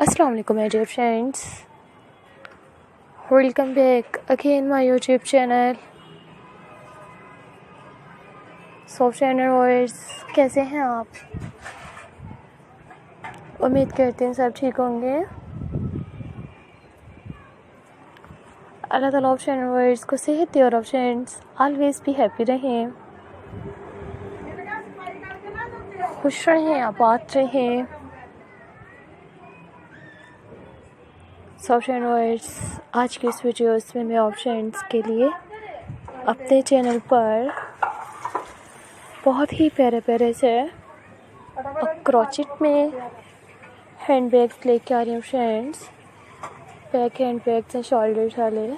अस्सलाम वालेकुम my dear friends, welcome back again my YouTube channel. So friends, कैसे हैं आप? उम्मीद करते हैं सब ठीक होंगे। अल्लाह ताला फ्रेंड्स को सेहत दे और फ्रेंड्स ऑलवेज भी हैप्पी रहें, खुश रहें, आबाद रहें। सो फ्रेंड्स, आज के इस वीडियोस में मैं ऑप्शंस के लिए अपने चैनल पर बहुत ही प्यारे प्यारे से क्रोचेट में हैंड बैग्स लेके आ रही हूँ फ्रेंड्स। बैक हैंड बैग्स हैं शोल्डर्स वाले।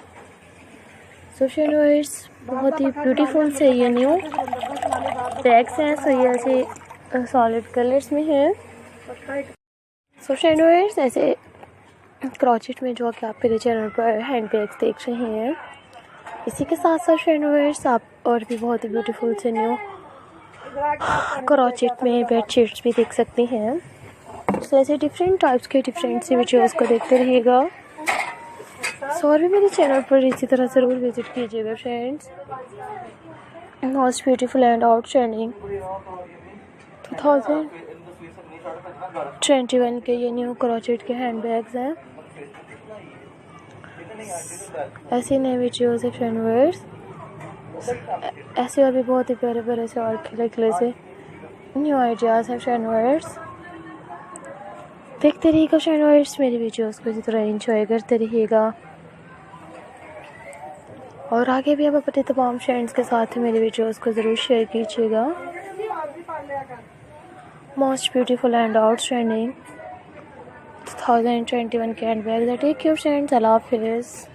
सो फ्रेंड्स, बहुत ही ब्यूटीफुल से ये न्यू बैग्स हैं। सो ये ऐसे सॉलिड कलर्स में हैं। सो फ्रेंड्स, ऐसे क्रोचेट में जो कि आप मेरे चैनल पर हैंड बैग्स देख रहे हैं, इसी के साथ साथ फ्रेंड्स आप और भी बहुत ही ब्यूटीफुल से न्यू क्रोचेट में बेडशीट्स भी देख सकते हैं। सो ऐसे डिफरेंट टाइप्स के डिफरेंट से वीडियोस को देखते रहिएगा। सो और भी मेरे चैनल पर इसी तरह ज़रूर विजिट कीजिएगा friends. Most beautiful and outstanding 2021 के ये न्यू क्रोचेट के हैंड बैग्स हैं। ऐसे नए वीडियोस है फ्रेंड्स, ऐसे और भी बहुत ही प्यारे प्यारे से और खिले खिले से न्यू आइडियाज़ हैं फ्रेंड्स। देखते रहिएगा फ्रेंड्स, मेरी वीडियोस को इसी तरह एंजॉय करते रहिएगा और आगे भी आप अपने तमाम फ्रेंड्स के साथ मेरी वीडियोस को ज़रूर शेयर कीजिएगा। मोस्ट ब्यूटीफुल एंड आउटस्टैंडिंग 2021 के hand bag. Take care friends, अल्लाह हाफिज़।